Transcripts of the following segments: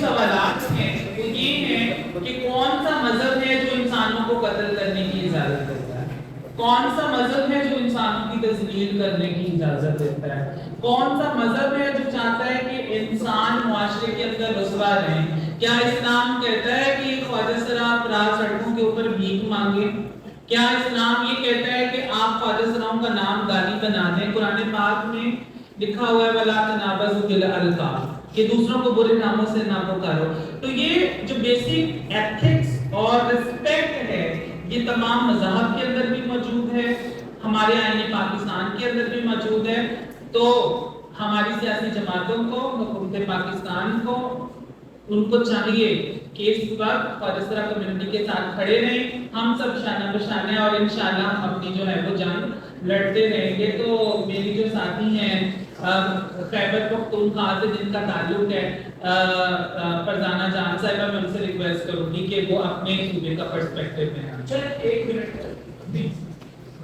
سوالات ہیں وہ یہ ہیں کہ کون سا مذہب ہے جو انسانوں کو قتل کرنے کی اجازت دیتا ہے، کون سا مذہب ہے جو انسانوں کی تذلیل کرنے کی اجازت دیتا ہے، کون سا مذہب ہے جو چاہتا ہے کہ انسان معاشرے کے اندر رسوا رہیں؟ کیا اسلام کہتا ہے کہ خواجہ سرا سڑکوں کے اوپر بھیک مانگے؟ کیا اسلام یہ کہتا ہے کہ آپ خواجہ سراؤں کا نام گالی بنا دیں؟ قرآن پاک میں لکھا ہوا ہے وَلَا تَنَابَزُوا بِالْأَلْقَابِ کہ دوسروں کو برے ناموں سے نہ پکارو۔ تو یہ جو بیسک ایتھکس اور رسپیکٹ ہے یہ تمام مذاہب کے اندر بھی موجود ہے، ہمارے آئین پاکستان کے اندر بھی موجود ہے۔ تو ہماری سیاسی جماعتوں کو، حکومت پاکستان کو، ان کو چاہیے کہ اس وقت خواجہ سرا کمیونٹی کے ساتھ کھڑے رہیں، ہم سب شانہ بشانہ، اور انشاءاللہ ہم اپنی جو ہے وہ جنگ لڑتے رہیں گے۔ تو میری جو ساتھی ہیں خیبر پختونخوا سے جن کا تعلق ہے فرزانہ جان صاحبہ، میں ان سے ریکویسٹ کروں گی کہ وہ اپنے صوبے کا پرسپیکٹیو میں چلیں ایک منٹ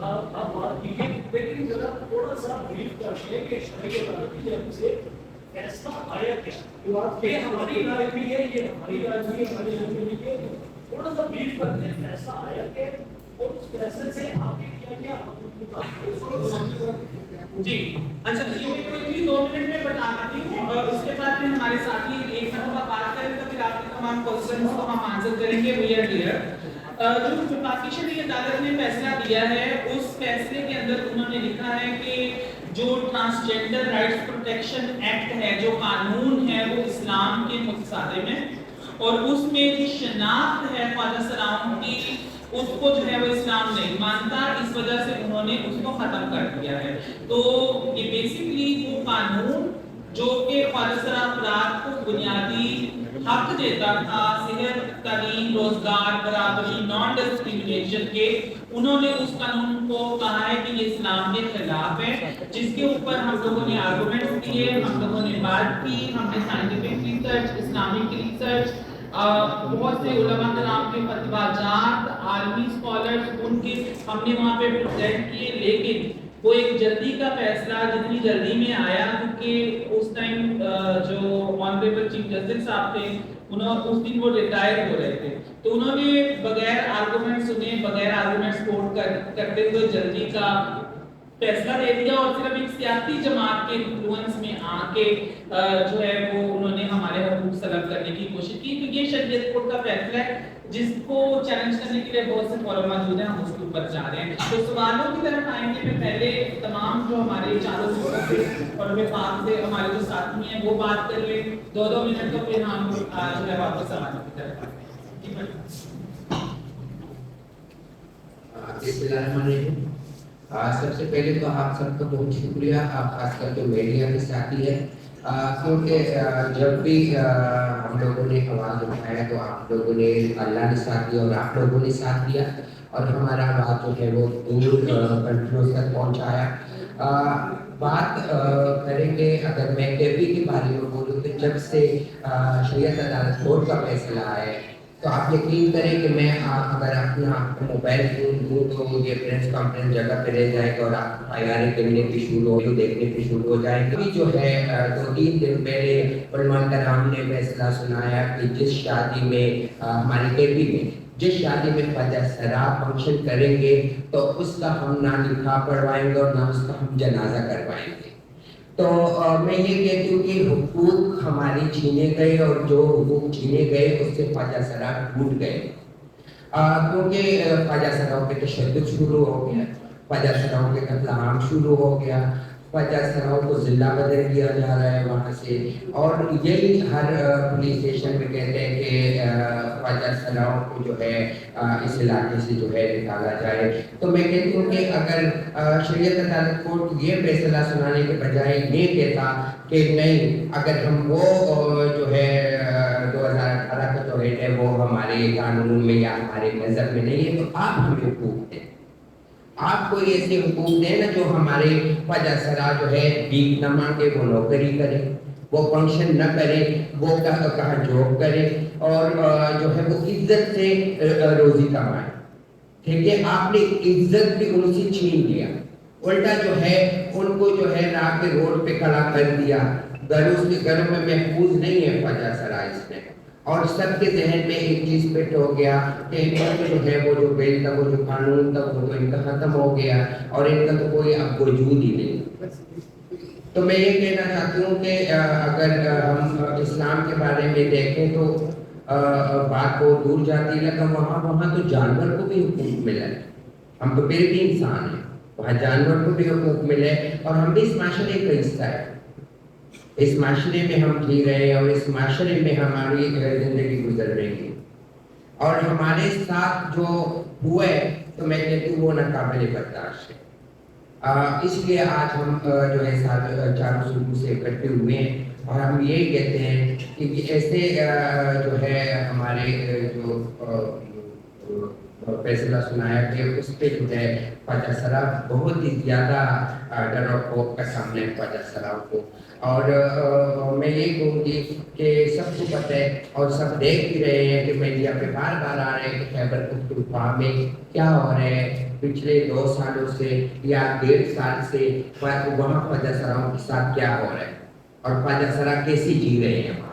آپ بات کیجیے، لیکن ذرا تھوڑا سا بریف کرتے ہیں کہ شریعت عربی کی جانب سے ایسا آیا کیا؟ یہ ہماری رائے بھی ہے، یہ ہماری رائے بھی ہے، ہماری رائے بھی ہے، تھوڑا سا بریف کرتے ہیں ایسا آیا کہ اور اس فیصلے سے آپ نے کیا کیا جی اچھا یہ کوئی 2 منٹ میں بتاتی ہوں، اور اس کے بعد میں ہمارے ساتھی ایک مرتبہ بات کریں تو پھر آپ کے تمام کوسچنز کو ہم آنسر کریں گے۔ We are clear. جو پاکی شرعی عدالت نے فیصلہ دیا ہے اس فیصلے کے اندر انہوں نے لکھا ہے کہ جو ٹرانسجینڈر رائٹس پروٹیکشن ایکٹ ہے، جو قانون ہے، وہ اسلام کے متصادم میں، اور اس میں جو شناخت ہے خواجہ سراؤں کی اس کو جو ہے وہ اسلام نہیں مانتا، اس وجہ سے انہوں نے اس کو ختم کر دیا ہے۔ تو یہ بیسکلی وہ قانون جو کہ خواجہ سرا افراد کو بنیادی حق دیتا تھا، صحت، تعلیم، روزگار، برابری، نان ڈسکریمنیشن کے، انہوں نے اس قانون کو کہا ہے کہ یہ اسلام کے خلاف ہے، جس کے اوپر ہم لوگوں نے آرگومنٹس کیے، ہم لوگوں نے بات کی، ہم نے سائنٹیفک ریسرچ، اسلامک ریسرچ، بہت سے علماء کرام کے فتویٰ جات، عالمی اسکالرز، ان کے ہم نے وہاں پہ پریزنٹ کیے، لیکن وہ ایک جلدی کا فیصلہ جتنی جلدی میں آیا کیونکہ اس ٹائم جو آنریبل چیف جسٹس صاحب تھے اس دن وہ ریٹائر ہو رہے تھے، تو انہوں نے بغیر آرگومنٹ سنے، بغیر آرگومنٹ کوٹ کرتے ہوئے جلدی کا فیصلہ دے دیا، اور صرف ایک سیاسی جماعت کے انفلوئنس میں آ کے جو ہے وہ انہوں نے ہمارے حقوق سلب کرنے کی کوشش کی۔ تو یہ شریعت کوڈ کا فیصلہ ہے جس کو چیلنج کرنے کے لیے بہت سے فورم موجود ہیں، ہم اس کے اوپر جا رہے ہیں۔ تو سوالوں کی طرف آئیں گے، میں پہلے تمام جو ہمارے چاروں اور پاک سے ہمارے جو ساتھی ہیں وہ بات کر لیں 2 منٹ، تو پھر ہم جو ہے واپس سوالوں کی طرف آئیں گے۔ بسم اللہ الرحمن الرحیم۔ سب سے پہلے تو آپ سب کا بہت شکریہ، آپ خاص کر کے میڈیا کے ساتھی ہیں، کیونکہ جب بھی ہم لوگوں نے آواز اٹھایا تو آپ لوگوں نے، اللہ نے ساتھ دیا اور آپ لوگوں نے ساتھ دیا، اور ہمارا بات جو ہے وہ دور کنٹرول تک پہنچایا۔ بات کریں گے، اگر میں کیفی کے بارے میں بولوں تو جب سے شریعت عدالت کورٹ کا فیصلہ آیا تو آپ یقین کریں کہ میں اگر اپنا موبائل فون دوں تو یہ پریس کانفرنس جگہ پہ رہ جائے گا اور آپ تیاری کرنے کی شروع ہو، دیکھنے کی شروع ہو جائے گی۔ جو ہے 2-3 دن پہلے علماء کرام نے فیصلہ سنایا کہ جس شادی میں ہماری کیپی میں جس شادی میں خواجہ سرا فنکشن کریں گے تو اس کا ہم نہ نکاح پڑھوائیں گے اور نہ اس کا ہم جنازہ کروائیں گے۔ تو میں یہ کہتی ہوں کہ حقوق ہماری چھینے گئے، اور جو حقوق چھینے گئے اس سے خواجہ سرا ٹوٹ گئے، کیونکہ خواجہ سراؤں پہ تشدد شروع ہو گیا، خواجہ سراؤں کے قتل عام شروع ہو گیا، خواجہ سراؤں کو ضلع بدل دیا جا رہا ہے وہاں سے، اور یہی ہر پولیس اسٹیشن میں کہتے ہیں کہ خواجہ سراؤں کو جو ہے اس علاقے سے جو ہے نکالا جائے۔ تو میں کہتی ہوں کہ اگر شریعت عدالت کورٹ یہ فیصلہ سنانے کے بجائے یہ کہتا کہ نہیں، اگر ہم وہ جو ہے 2018 کا جو ریٹ ہے وہ ہمارے قانون میں یا ہمارے مذہب میں نہیں ہے، تو آپ ہمیں حقوق دیں، آپ کو ایسے حقوق دیں نا جو ہمارے خواجہ سرا جو ہے بھیک نہ مانگے، وہ نوکری کرے، وہ فنکشن نہ کرے، وہ کہاں جاب کرے، اور جو ہے وہ عزت سے روزی کمائے۔ ٹھیک ہے، آپ نے عزت بھی ان سے چھین لیا، الٹا جو ہے ان کو جو ہے رات کے روڈ پہ کھڑا کر دیا، घरों में महफूज नहीं है ख्वाजा सरा इसमें। और सबके जहन में एक चीज फिट हो गया कि इनका जो है वो जो बिल था, वो जो कानून था, वो तो इनका खत्म हो गया और इनका तो कोई अब वजूद ही नहीं। तो मैं ये कहना चाहती हूँ कि अगर हम इस्लाम के बारे में देखें तो बात बहुत दूर जाती है, लेकिन वहाँ तो जानवर को भी हुकूक मिला है। हम तो फिर भी इंसान हैं, वहाँ जानवर को भी हुकूक मिले और हम भी इस माशरे का हिस्सा है। इस माशरे में हम जी रहे हैं और इस माशरे में हमारी ज़िंदगी गुजर रही है और हमारे साथ जो हुआ है तो मैं कहती हूँ वो नाकाबिल बर्दाश्त है। इसलिए आज हम जो है चारों सूबों से इकट्ठे हुए हैं और हम यही कहते हैं कि ऐसे जो है हमारे जो फैसला सुनाया कि उस पर जो है ख्वाजा सरा बहुत ही ज़्यादा डर और खौफ का सामने ख्वाजा सरा को। और मैं ये कहूँगी कि सबको पता है और सब देख भी रहे हैं कि मीडिया पे बार बार आ रहे हैं कि खैबर पख्तूनख्वा में क्या हो रहा है पिछले 2 सालों से या 1.5 साल से वहाँ ख्वाजा सराओं के साथ क्या हो रहा है और ख्वाजा सरा कैसे जी रहे हैं वहाँ।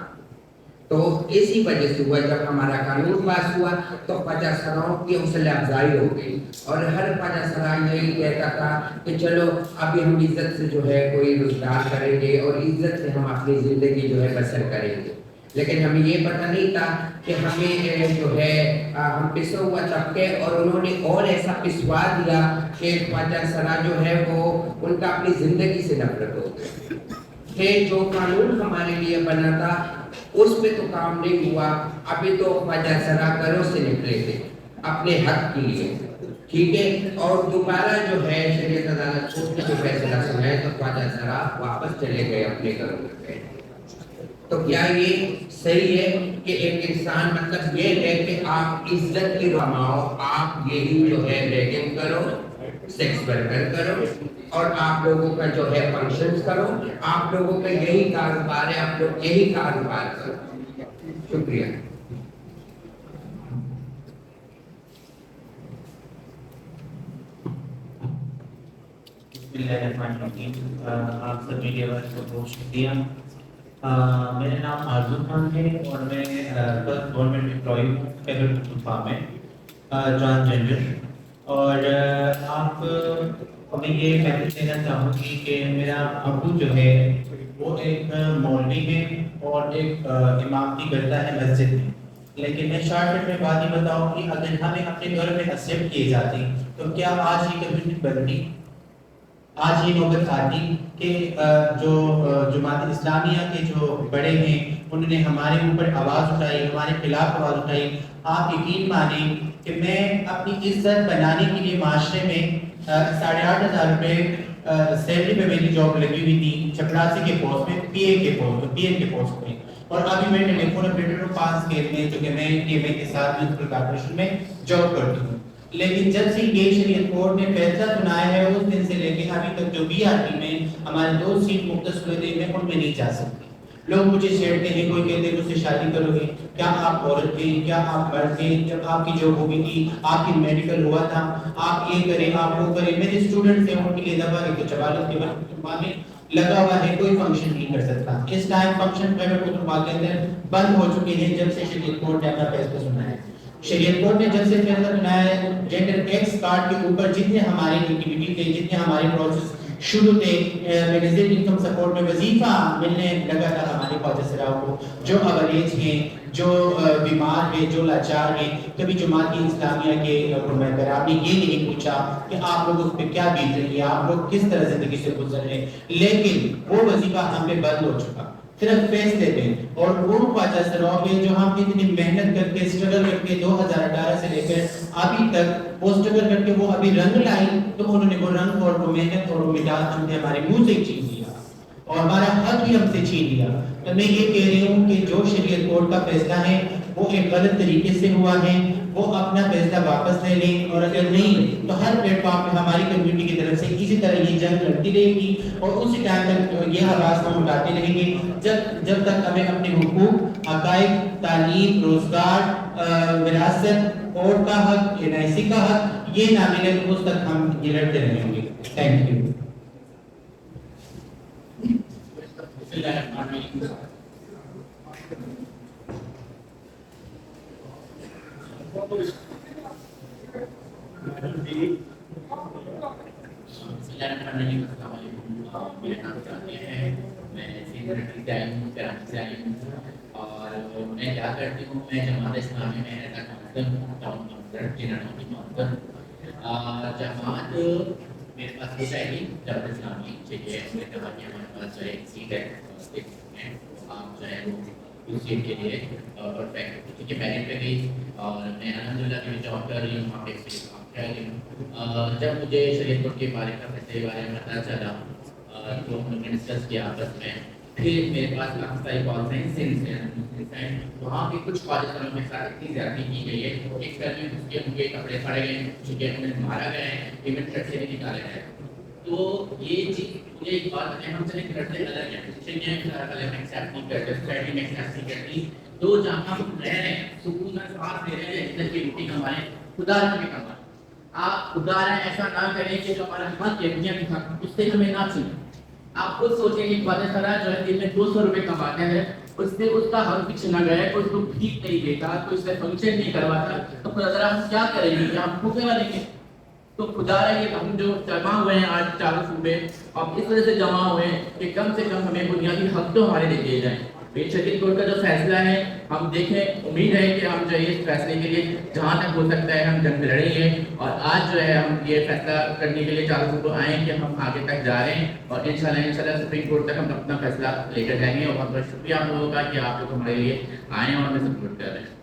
तो इसी वजह से हुआ, जब हमारा कानून पास हुआ तो ख्वाजा सराओं की हौसला अफजाई हो गई और हर ख्वाजा सरा यही कहता था कि चलो अभी हम इज्जत से जो है कोई रोजगार करेंगे और इज्जत से हम अपनी ज़िंदगी जो है बसर करेंगे। लेकिन हमें ये पता नहीं था कि हमें जो है हम पिसा हुआ तबके और उन्होंने और ऐसा पिसवा दिया कि ख्वाजा सरा जो है वो उनका अपनी ज़िंदगी से नफरत हो गई कि जो कानून हमारे लिए बना था उस पे तो काम नहीं हुआ। अभी तो ख्वाजा सरा घरों से निकले थे अपने हक के लिए, ठीक है, और दोबारा जो है शरीयत अदालत कोर्ट ने जो फैसला सुनाया तो ख्वाजा सरा वापस चले गए अपने घरों में। तो क्या ये सही है कि एक इंसान मतलब ये है कि आप इज्जत की कमाओ, आप यही जो है रैगिंग करो, सेक्स वर्कर करो और आप लोगों का जो है फंक्शंस करो, आप लोगों का यही कारोबार है, आप लोग यही कारोबार करो। शुक्रिया। आप सब मीडिया वालों को बहुत शुक्रिया। मेरा नाम आरजू खान है और मैं फर्स्ट गवर्नमेंट एम्प्लॉई हूँ खैबर पख्तूनख्वा में, ट्रांसजेंडर। और आप मैं ये मैसेज देना चाहूँगी कि मेरा अबू जो है वो एक मौलवी है और एक इमामती करता है मस्जिद में। लेकिन मैं शॉर्टकट में बात ही बताऊँ कि अगर हमें अपने घर में एक्सेप्ट किए जाते तो क्या आज ये कम्युनिटी बनती, आज ये नौबत आती कि जो जमात इस्लामिया के जो बड़े हैं उन्होंने हमारे ऊपर आवाज़ उठाई, हमारे खिलाफ आवाज़ उठाई। आप यकीन माने कि मैं अपनी इज्जत बनाने के लिए माशरे में 8,500 रुपये सैलरी पे मेरी जॉब लगी हुई थी चपरासी के पोस्ट में, पीएम के पोस्ट में। और अभी मैं टेलीफोन ऑपरेटर हूँ 5 स्केल में, जो कि मैं टीएमए के साथ म्युनिसिपल कॉर्पोरेशन में जॉब करती हूँ। लेकिन जब से ये शरीयत कोर्ट ने फैसला सुनाया है उस दिन से लेकर अभी तक जो बीआरटी में हमारे 2 सीट मुख्तस हुए थे मैं उनमें नहीं जा सकती। लोग मुझे छेड़ते हैं, कोई कहते हैं मुझसे शादी करोगे, क्या आप औरत थे, क्या आप मर्द थे, जब आपकी जॉब हो गई थी, आपकी मेडिकल हुआ था, आप ये करें, आप वो करें। मेरे स्टूडेंट्स हैं उनके लिए दफा के तो चवालत के में लगा हुआ है, कोई फंक्शन नहीं कर सकता। इस टाइम फंक्शन खैबर पख्तूनख्वा के अंदर बंद हो चुके हैं जब से शरीयत कोर्ट ने अपना फैसला सुनाया है। शरीयत कोर्ट ने जब से फैसला सुनाया है जेंडर एक्स कार्ड के ऊपर जितने हमारे एक्टिविटी थे, जितने हमारे प्रोसेस शुरू थे, मैनेजर इनकम सपोर्ट में वजीफा मिलने लगा था हमारे ख्वाजा सराओं को, जो अवरेज हैं, जो बीमार हैं, जो लाचार हैं। कभी जमात इस्लामिया के नुमाइंदे आपने ये नहीं पूछा कि आप लोग उस पर क्या बीत रही है, आप लोग किस तरह जिंदगी से गुजर रहे हैं। लेकिन वो वजीफा हम पे बंद हो चुका, सिर्फ फैसले थे। और वो ख्वाजा सराओं पे जो हम इतनी मेहनत करके स्ट्रगल करके 2018 से लेकर अभी तक वो स्ट्रगल करके वो अभी रंग लाई, तो उन्होंने वो रंग और वो मेहनत और वो मिजाज हमने हमारे मुंह से छीन लिया और हमारा हक भी हमसे छीन लिया। तो मैं ये कह रही हूँ कि जो शरीयत कोर्ट का फैसला है वो एक गलत तरीके से हुआ है, वो अपना फैसला वापस ले लें। और अगर नहीं तो हर प्लेटफॉर्म पे हमारी कम्युनिटी की तरफ से इसी तरह ये जंग लड़ती रहेगी और उसी टाइम तक ये आवाज़ हम उठाते रहेंगे जब तक हमें अपने हुकूक, हक़ाइक़, तालीम, रोजगार, विरासत, वोट का हक, एनआईसी का हक ये ना मिले तो उस तक हम ये लड़ते रहेंगे। Thank you. मेरा नाम जानिया है, मैं सेक्रेटरी से आई हूँ, कराची से आई हूँ। और मैं क्या करती हूँ, मैं जमात इस्लामी में एज काउंसलर हूँ, टाउन काउंसलर जिनानों की काउंसलर। जमात मेरे पास कुछ है ही, जमात इस्लामी चाहिए, मेरे हमारे पास जो है सीट है, आप जो है उस सीट के लिए परफेक्ट क्योंकि मेरिट पे गई और मैं अल्हम्दुलिल्लाह की जॉब कर रही हूँ वहाँ पे जब मुझे शरीयत के बारे का फैसले के बारे में पता चला तो हमने डिस्कस किया आपस में। फिर मेरे पास काफ़ी सारी कॉन्फ्रेंसेस हैं, वहाँ पे कुछ कॉलेज में साथ इतनी ज़्यादती की गई है, एक तरह में उसके उनके कपड़े फाड़े गए, चुके उन्हें मारा गया है, पेमेंट कट से भी निकाले गए। तो ये चीज़ मुझे एक बात बताएं, हम चले करते अलग हैं, एक्सेप्ट नहीं करते, सोसाइटी में एक्सेप्ट नहीं करती। तो जहाँ हम रह रहे हैं सुकून का सांस ले रहे हैं, इधर की रोटी कमाएं, खुदा में कमाएं। आप खुदा ऐसा ना करें कि जो हमारा हक है दुनिया के हक उससे हमें ना छीने। आप खुद सोचें कि बादशाह जो है दिन में 200 रुपये कमाते हैं, उससे उसका हक भी छीना गया है, कोई उसको भीख नहीं देता, कोई उससे फंक्शन नहीं करवाता, तो खुदा हम क्या करेंगे, हम भूखे मरेंगे। तो खुदा ये हम जो जमा हुए हैं आज चारों सूबे अब इस वजह से जमा हुए हैं कि कम से कम हमें बुनियादी हक तो हमारे दे दिए जाएँ। शरीयत कोर्ट का जो फैसला है हम देखें, उम्मीद है कि हम जो इस फैसले के लिए जहाँ तक हो सकता है हम जंग लड़ेंगे। और आज जो है हम ये फैसला करने के लिए चारों सूबे आए कि हम आगे तक जा रहे हैं और इंशाल्लाह सुप्रीम कोर्ट तक हम अपना फैसला लेकर जाएंगे। और बहुत बहुत शुक्रिया आप लोगों का कि आप लोग हमारे लिए आए और हमें सपोर्ट कर रहे हैं।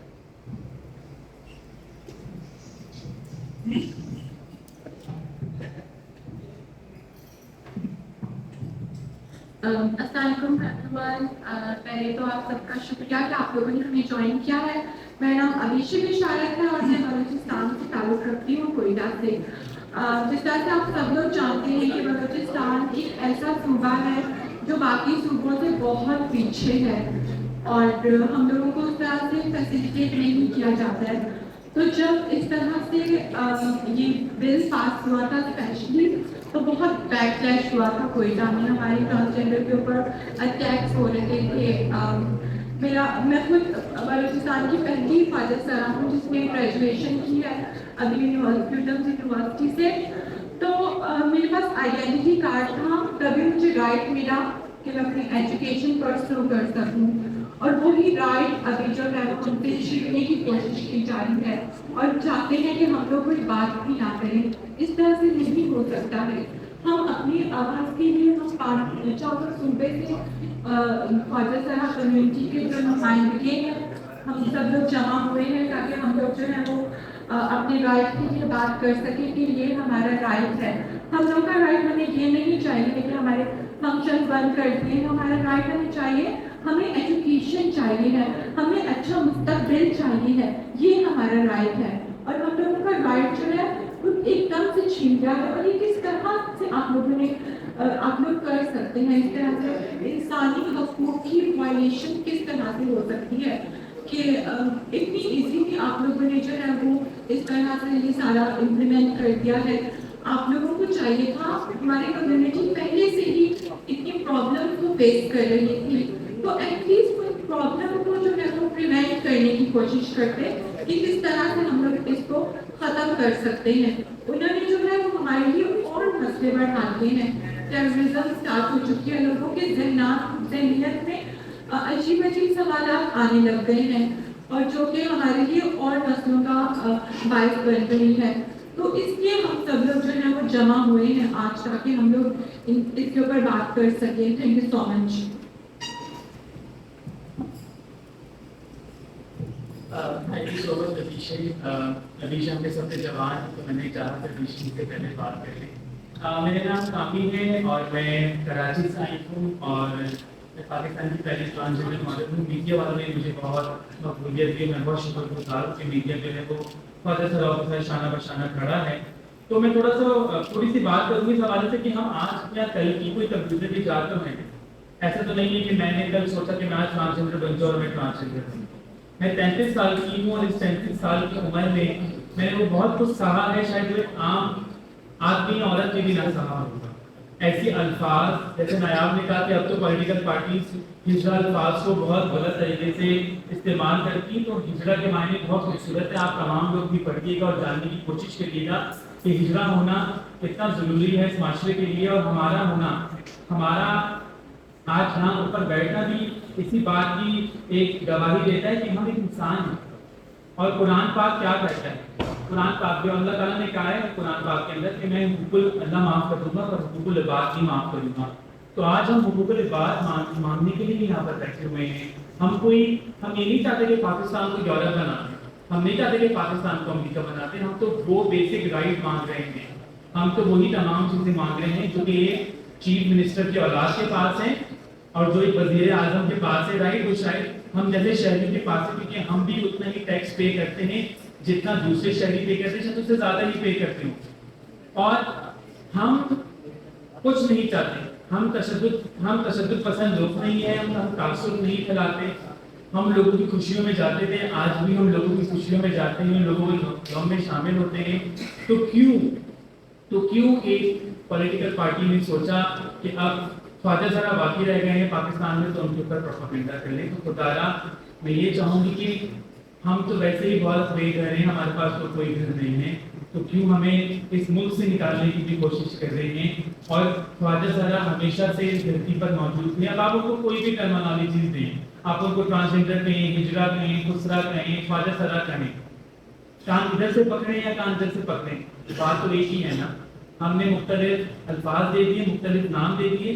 अस्सलामुअलैकुम एवरीवन। पहले तो आप सबका शुक्रिया कि आप लोगों ने हमें ज्वाइन किया है। मेरा नाम अभिषेक इशारत है और मैं बलूचिस्तान से ताल्लुक़ रखती हूँ, कोयटा से। जिस तरह से आप सब लोग जानते हैं कि बलूचिस्तान एक ऐसा सूबा है जो बाकी सूबों से बहुत पीछे है और हम लोगों को उस तरह से फैसिलिटेट नहीं किया जाता है। तो जब इस तरह से ये बिल पास हुआ था स्पेशली तो बहुत बैकलैश हुआ था कोयटा में, हमारे ट्रांसजेंडर के ऊपर अटैक्स हो रहे थे। मैं खुद बलूचिस्तान की पहली हिफाजत सरा हूँ जिसने ग्रेजुएशन की है अभी यूनिवर्सिटी से। तो मेरे पास आइडेंटिटी कार्ड था, तभी मुझे राइट मिला कि मैं अपनी एजुकेशन परस्यू कर सकूँ और वही राइट अभी जो है हमसे छीनने की कोशिश की जा रही है और चाहते हैं कि हम लोग कोई बात भी ना करें। इस तरह से नहीं हो सकता है। हम अपनी आवाज़ के लिए हम चारों सूबे से ख्वाजा कम्युनिटी के जो नुमाइंदगी हैं हम सब लोग जमा हुए हैं ताकि हम लोग जो है वो अपने राइट के लिए बात कर सकें कि ये हमारा राइट है। हम लोग का राइट हमें ये नहीं चाहिए कि हमारे फंक्शन बंद कर दिए, हमारा राइट हमें चाहिए, हमें एजुकेशन चाहिए है, हमें अच्छा मुस्तकबिल चाहिए है, ये हमारा राइट है। और हम लोगों का राइट जो है वो एकदम से छीन गया है। और ये किस तरह से आप लोग कर सकते हैं, इस तरह से इंसानी हकूक़ की वायलेशन किस तरह से हो सकती है कि इतनी इजीली आप लोगों ने जो है वो इस तरह से ये सारा इम्प्लीमेंट कर दिया है। आप लोगों को चाहिए था, हमारी कम्युनिटी पहले से ही इतनी प्रॉब्लम को फेस कर रही थी, तो एटलीस्ट उस प्रॉब्लम को जो है वो प्रिवेंट करने की कोशिश करते कि किस तरह से हम लोग इसको ख़त्म कर सकते हैं। उन्होंने जो है वो हमारे लिए और मसले बढ़ा दिए हैं। टेररिज्म स्टार्ट हो चुकी है, लोगों के ज़हनियत में अजीब अजीब सवाल आने लग गए हैं और जो कि हमारे लिए और मसलों का बायस बन रही है। तो इसलिए हम सब लोग जो है वो जमा हुए हैं आज ताकि हम लोग इसके ऊपर बात कर सकें। Thank you so much. Thank you so much Abhishek हमने सबसे जवान तो मैंने चाहा था अभिषेक से पहले बात कर ली। मेरा नाम कामी है और मैं कराची से आई हूँ और मैं पाकिस्तान की पहली ट्रांसजेंडर मॉडल हूँ। मीडिया वालों ने मुझे बहुत मकबूलियत दी, मैं बहुत शुक्रगुजार हूँ कि मीडिया जो है वो फ़ादर शाना बशाना खड़ा है। तो मैं थोड़ी सी बात करूँगी इस हवाले से कि हम आज या कल की कोई कंप्यूटर की जात तो है। ऐसा तो नहीं है कि मैंने कल सोचा कि मैं आज ट्रांसजेंडर बन जाऊँ और मैं ट्रांसजेंडर हूँ। मैं 33 साल की हूँ और इस 33 साल की उम्र में मैंने वो बहुत कुछ सहा है, शायद वो आम आदमी औरत के भी ना सहा होगा। ایسی الفاظ جیسے نایاب نے کہا کہ اب تو پولیٹیکل پارٹیز ہجرا الفاظ کو بہت غلط طریقے سے استعمال کرتی ہیں، تو ہجرا کے معنی بہت خوبصورت ہے. آپ تمام لوگ بھی پڑھیے گا اور جاننے کی کوشش کریے گا کہ ہجرا ہونا کتنا ضروری ہے اس معاشرے کے لیے، اور ہمارا ہونا، ہمارا آج یہاں اوپر بیٹھنا بھی اسی بات کی ایک گواہی دیتا ہے کہ ہم ایک انسان ہیں. اور قرآن پاک کیا کہتا ہے؟ قرآن پاک جو اللہ تعالیٰ نے کہا ہے قرآن پاک کے اندر کہ میں حقوق اللہ معاف کر دوں گا اور حقوق العباد بھی معاف کروں گا. تو آج ہم حقوق العباد مانگنے کے لیے یہاں پر بیٹھے ہوئے ہیں. ہم یہ نہیں چاہتے کہ پاکستان کو یورپ بناتے، ہم نہیں چاہتے کہ پاکستان کو امریکہ بناتے. ہم تو وہ بیسک رائٹ مانگ رہے ہیں. ہم تو وہی تمام چیزیں مانگ رہے ہیں جو کہ ایک چیف منسٹر کے اولاد کے پاس ہیں اور جو ایک وزیر اعظم کے پاس ہے. رائٹ، وہ شاید ہم جیسے شہری کے پاس ہے، کیونکہ ہم بھی اتنا ہی ٹیکس پے کرتے ہیں جتنا دوسرے شہری پے کرتے ہیں، شاید اس سے زیادہ ہی پے کرتے ہیں. اور ہم کچھ نہیں چاہتے، ہم تشدد پسند لوگ نہیں ہیں، ہم تعصب نہیں پھیلاتے. ہم لوگوں کی خوشیوں میں جاتے تھے، آج بھی ہم لوگوں کی خوشیوں میں جاتے ہیں، لوگوں کے غم میں شامل ہوتے ہیں. تو کیوں ایک پولیٹیکل پارٹی نے سوچا کہ اب خواجہ ذرا باقی رہ گئے ہیں پاکستان میں تو ان کے اوپر پروپیگنڈا کر لیں. تو خدارا میں یہ چاہوں گی کہ ہم تو ویسے ہی بہت بے گھر ہیں، ہمارے پاس تو کوئی گھر نہیں ہے، تو کیوں ہمیں اس ملک سے نکالنے کی بھی کوشش کر رہے ہیں. اور خواجہ ذرا ہمیشہ سے اس دھرتی پر موجود ہیں. اب آپ ان کو کوئی بھی ٹرمینالوجیز دیں، آپ ان کو ٹرانسجنڈر کہیں، ہجرا کہیں، خسرا کہیں، خواجہ ذرا کہیں، کان ادھر سے پکڑیں یا کان ادھر سے پکڑیں، بات تو ایک ہی ہے نا. ہم نے مختلف الفاظ دے دیے، مختلف نام دے دیے.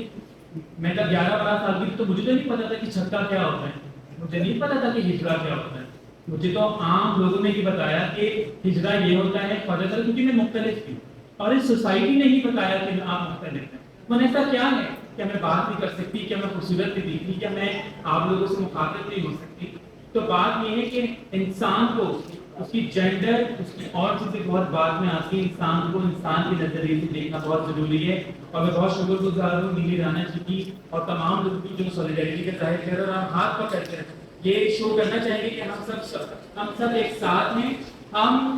میں جب 11-12 سال کی تو مجھے تو نہیں پتا تھا کہ چھکا کیا ہوتا ہے، مجھے نہیں پتا تھا کہ ہجرا کیا ہوتا ہے. مجھے تو عام لوگوں نے یہ بتایا کہ ہجرا یہ ہوتا ہے خواجہ ذرا، کیونکہ میں مختلف تھی اور اس سوسائٹی نے ہی بتایا کہ آپ مختلف ہیں. من ایسا کیا ہے کہ میں بات نہیں کر سکتی، کیا میں خوبصورت نہیں دکھتی، کیا میں آپ لوگوں سے مخاطب نہیں ہو سکتی. تو بات یہ ہے کہ انسان کو اس کی جینڈر، اس کی اور چیزیں بہت بعد میں آتی ہیں. انسان کو انسان کے نظریے سے دیکھنا بہت ضروری ہے. اور میں بہت شکر گزار ہوں نیلی رانا جی کی اور تمام لوگوں کی جو سولیڈیرٹی کا ظاہر کر رہے ہیں اور ہم ہاتھ پکڑ کر یہ شو کرنا چاہیں گے کہ ہم سب ایک ساتھ ہیں. ہم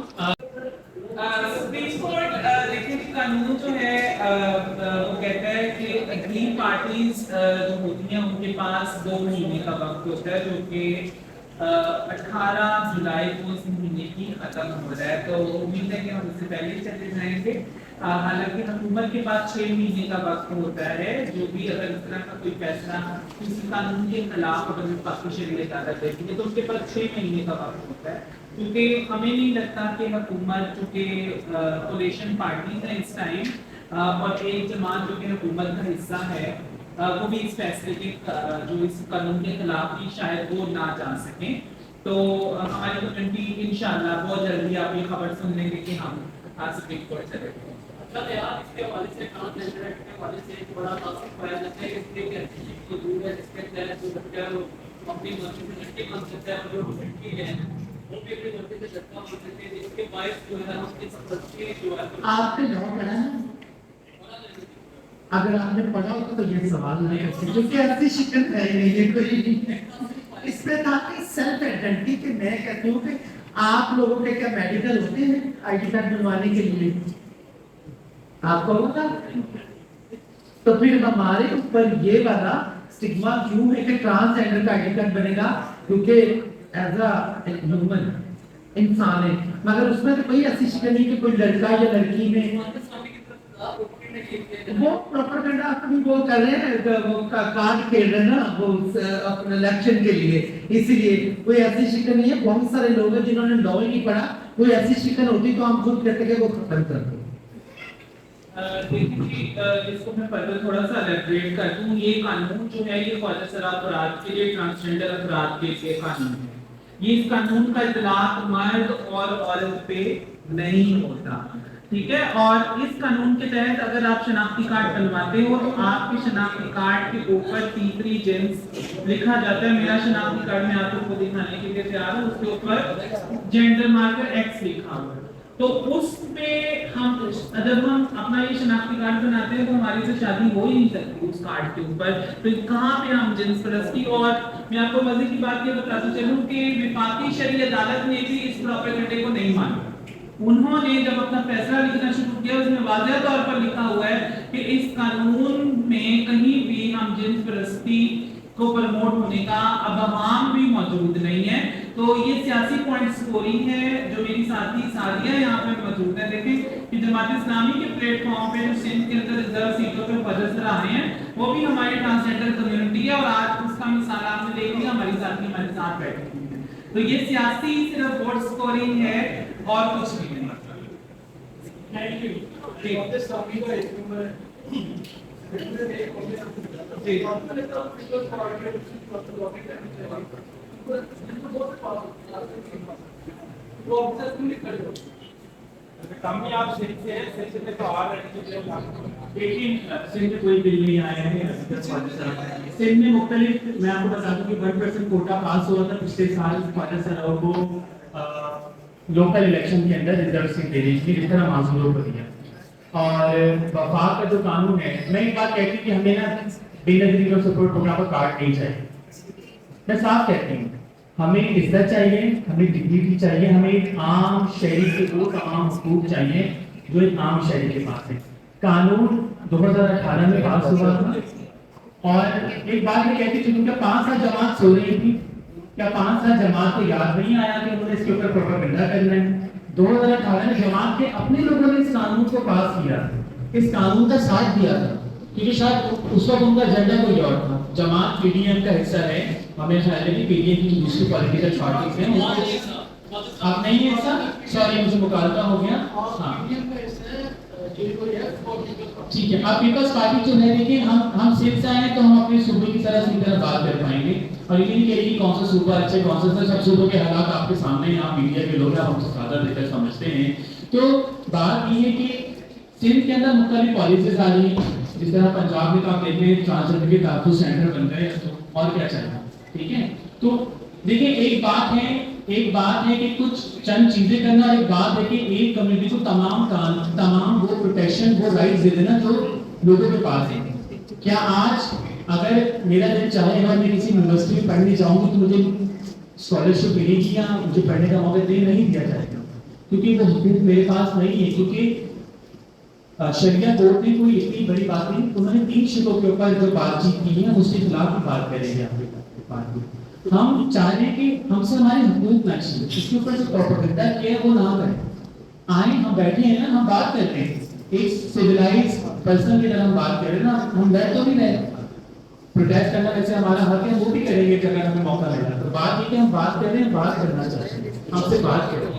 سپریم کورٹ دیکھیں قانون جو ہے وہ کہتا ہے کہ اگلی پارٹیز جو ہوتی ہیں ان کے پاس 2 مہینے کا وقت ہوتا ہے، جو کہ 18 جولائی کو اس مہینے کی ختم ہو رہا ہے. تو امید ہے کہ ہم اس سے پہلے چلے جائیں گے. حالانکہ حکومت کے پاس 6 مہینے کا وقت ہوتا ہے، جو بھی اگر اس طرح کا کوئی فیصلہ کسی قانون کے خلاف اگر وفاقی شریعت عدالت دیتی ہے تو اس کے پاس 6 مہینے کا وقت ہوتا ہے. کیونکہ ہمیں نہیں لگتا کہ حکومت، چونکہ کولیشن پارٹیز ہیں اس ٹائم اور ایک جماعت جو کہ حکومت کا حصہ ہے وہ بھی اس فیصلے کے جو اس قانون کے خلاف بھی شاید وہ نہ جا سکیں. تو ہماری کمیونٹی انشاءاللہ بہت جلدی آپ یہ خبر سن لیں گے کہ ہم آج سپریم کورٹ چلے گئے. اس کے حوالے سے ٹرانسجنڈر کے حوالے سے ایک بڑا تعصب پایا جاتا ہے کہ اس کے کہتے ہیں دور ہے، جس کے تحت جو بچہ ہے وہ اپنی مرضی سے لڑکی بن سکتا ہے، اور جو لڑکی ہے وہ بھی اپنی مرضی سے لڑکا بن سکتے ہیں، جس کے باعث جو ہے اس کے سب جو ہے آپ نے جواب پڑھا نا، اگر آپ نے پڑھا ہوتا تو یہ سوال نہیں ہوتا، کیونکہ ایسی شکل ہے نہیں کوئی. اس میں تھا کہ سیلف ایڈنٹی کہ میں کہتی ہوں کہ آپ لوگوں کے کیا میڈیکل ہوتے ہیں آئی ڈی کارڈ بنوانے کے لیے؟ آپ کو ہوتا؟ تو پھر ہمارے اوپر یہ والا سٹگما کیوں ہے کہ ٹرانسجنڈر کا آئی ڈی کارڈ بنے گا؟ کیونکہ ایز اے ہیومن انسان ہے، مگر اس میں تو کوئی ایسی شکل نہیں کہ کوئی لڑکا یا لڑکی میں وہ پروپیگنڈا اپنی وہ کر رہے ہیں، وہ کارڈ کھیل رہے ہیں نا وہ اپنے الیکشن کے لیے. اسی لیے کوئی ایسی شکل نہیں ہے. بہت سارے لوگ ہیں جنہوں نے لا ہی نہیں پڑھا. کوئی ایسی شکل ہوتی تو ہم خود کہتے کہ وہ ختم کر دیں. دیکھیے اس کو میں فردر تھوڑا سا الیبریٹ کر دوں. یہ قانون جو ہے یہ خواجہ سرا افراد کے لیے، ٹرانسجنڈر افراد کے لیے قانون ہے. یہ اس قانون کا اطلاق مرد اور عورت پہ نہیں ہوتا، ٹھیک ہے. اور اس قانون کے تحت اگر آپ شناختی کارڈ بنواتے ہو تو آپ کے شناختی کارڈ کے اوپر تیسری جنس لکھا جاتا ہے. میرا شناختی کارڈ میں آپ کو دکھانے کے لیے تیار ہوں، اس کے اوپر جینڈر مارکر ایکس لکھا ہوا ہے. تو اس پہ جب ہم اپنا یہ شناختی کارڈ بناتے ہیں تو ہماری سے شادی ہو ہی نہیں سکتی اس کارڈ کے اوپر. تو کہاں پہ ہم جنس پرستی. اور میں آپ کو مزے کی بات یہ بتاتا چلوں کہ وفاقی شرعی عدالت نے بھی اس پروپیگنڈے کو نہیں مانا. उन्होंने जब अपना फैसला लिखना शुरू किया उसमें वाज़ेह तौर पर लिखा हुआ है कि इस कानून में कहीं भी हम जिन्स परस्ती को प्रमोट होने का अबहाम भी मौजूद नहीं है। तो ये सियासी पॉइंट स्कोरिंग है जो मेरी साथी सारिया यहाँ पे मौजूद है। देखें कि जमात इस्लामी के प्लेटफॉर्म पे जो सिंध के अंदर रिजर्व सीटों पे फजर आ रहे हैं वो भी हमारी ट्रांसजेंडर कम्युनिटी है और आज उसका मिसाल आपने देख लिया, हमारी साथी हमारे साथ बैठी हुई है। तो ये सियासी सिर्फ वोट स्कोरिंग है और कुछ भी नहीं। Thank you. जमात इस्लामी का एक नंबर कामयाब सिंध से सिंध में तो आ रहे हैं, लेकिन सिंध में कोई बिल नहीं आया है। सिंध में मुख्तलिफ, मैं आपको बता दूं कि 1% कोटा पास हुआ था पिछले साल फादर सराव को लोकल इलेक्शन के अंदर रिजर्व सीट दे दी थी, जिस तरह माजूरों को दिया। और वफाक का जो कानून है, मैं एक बात कहती हूँ कि हमें ना बेनजीरी का सपोर्ट प्रोग्राम पर कार्ड नहीं चाहिए। मैं साफ कहती हूँ, हमें इज्जत चाहिए, हमें डिग्निटी चाहिए, हमें एक आम शहरी के वो तमाम हुकूक चाहिए जो एक आम शहरी के पास है। कानून 2018 में पास हुआ था और एक बात मैं कहती थी, उनका 5 साल जमात सो रही थी, क्या 5 साल जमात को याद नहीं आया कि उन्होंने इसके ऊपर प्रोपेगेंडा करना है? 2018 में जमात के अपने लोगों ने इस कानून को पास किया, इस कानून का साथ दिया था, क्योंकि शायद उस वक्त उनका एजेंडा कोई और था। जमात पीडीएम का हिस्सा है, हमें ख्याल है कि पीडीएम की दूसरी पॉलिटिकल पार्टीज हैं, आप नहीं है हिस्सा, सॉरी मुझे मुकालता हो गया। हाँ ठीक है, आप पीपल्स पार्टी जो है, देखिए हम सिर्फ से आए तो हम अपने सूबे की तरह सीधी तरह बात कर पाएंगे और ये नहीं कहेंगे कौन सा सूबा अच्छे कौन सा, सब सूबों के हालात आपके सामने, यहाँ मीडिया के लोग हमसे ज्यादा बेहतर समझते हैं। तो बात ये है कि सिंध के अंदर मुख्तलिफ पॉलिसीज आ रही हैं, जिस तरह पंजाब में तो आप देखते हैं ट्रांसजेंडर के तहफ़्फ़ुज़ सेंटर बन गए, तो और क्या चाहिए, ठीक है। तो देखिए एक बात है कि कुछ चंद चीजें करना, एक बात है कि एक कम्युनिटी को तमाम वो प्रोटेक्शन, वो राइट्स दे देना जो लोगों के पास है। क्या आज अगर मेरा दिल चाहे अगर मैं किसी यूनिवर्सिटी में पढ़ने जाऊंगी तो मुझे स्कॉलरशिप मिलेगी या मुझे पढ़ने का मौका नहीं दिया जाएगा, क्योंकि वो हुकूक मेरे पास नहीं है। क्योंकि शरिया कोर्ट ने कोई इतनी बड़ी बात नहीं, उन्होंने 3 शिकों के ऊपर जो बातचीत की है उसके खिलाफ भी बात करेंगे आपके। हम चाह रहे हैं कि हमसे हमारे हुकूक ना छीने, इसके ऊपर जो प्रोपेगेंडा किया है वो ना करें। आए हम बैठे हैं ना, हम बात कर रहे हैं, एक सिविलाइज पर्सन की तरह हम बात कर रहे हैं ना, हम बैठ तो नहीं रहे। प्रोटेस्ट करना वैसे हमारा हक है, वो भी करेंगे अगर हमें मौका मिला। तो बात ये कि हम बात कर रहे हैं, बात करना चाहते हैं, हमसे बात करें।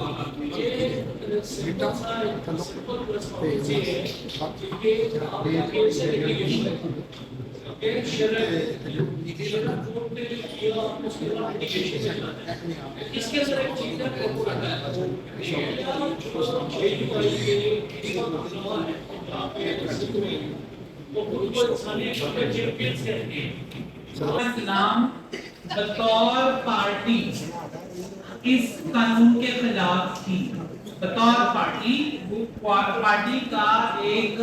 इस्लाम बतौर पार्टी इस कानून के खिलाफ थी। बतौर पार्टी का एक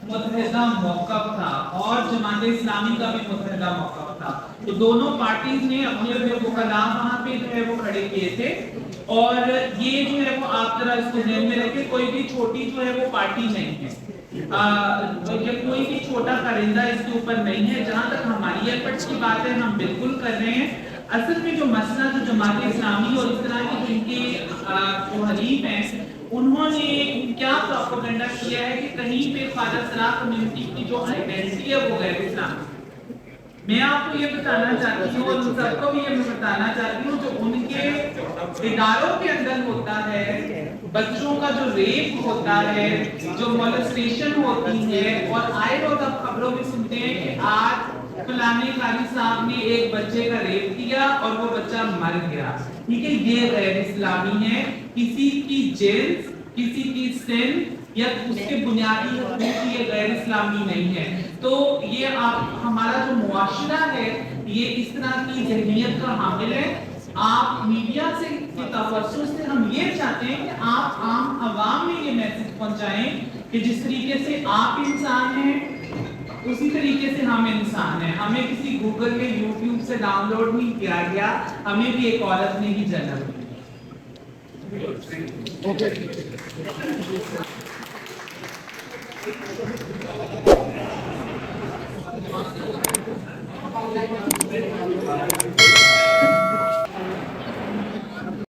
मुतहदा मौक़िफ़ था और जमात इस्लामी का भी मुतहदा मौक़िफ़ था। तो दोनों पार्टीज ने अपने वकला वहाँ पे जो है वो खड़े किए थे। और ये जो है वो आप जरा इसको ध्यान में रखें, कोई भी छोटी जो है वो पार्टी नहीं है, कोई भी छोटा परिंदा इसके ऊपर नहीं है। जहाँ तक हमारी एफर्ट्स की बात है, हम बिल्कुल कर रहे हैं। असल में जो मसला जो जमात इस्लामी और इस तरह के जो इनके जो हरीफ हैं, उन्होंने क्या प्रोपेगेंडा किया है कि कहीं पे ख्वाजा सराह कम्युनिटी की जो आइडेंटिटी है वो गैर इस्लामी। मैं आपको ये बताना चाहती हूँ और उन सबको भी ये बताना चाहती हूँ, जो उनके इदारों के अंदर होता है, बच्चों का जो रेप होता है, जो मोलेस्टेशन होती है, और आए रोज आप खबरों में सुनते हैं कि आज फलाने कारी साहब ने एक बच्चे का रेप किया और वो बच्चा मर गया, ठीक है, ये गैर इस्लामी है। किसी की जिन्स, किसी की सिन या उसके बुनियादी हकूक ये गैर इस्लामी नहीं है। तो ये आप हमारा जो मुआशरा है ये इस तरह की ज़हनियत का हामिल है। आप मीडिया से तवज्जुह से हम ये चाहते हैं कि आप आम आवाम में ये मैसेज पहुंचाएं कि जिस तरीके से आप इंसान हैं उसी तरीके से हम इंसान हैं। हमें किसी गूगल में यूट्यूब से डाउनलोड नहीं किया गया, हमें भी एक औरत ने ही जन्म दिया। ओके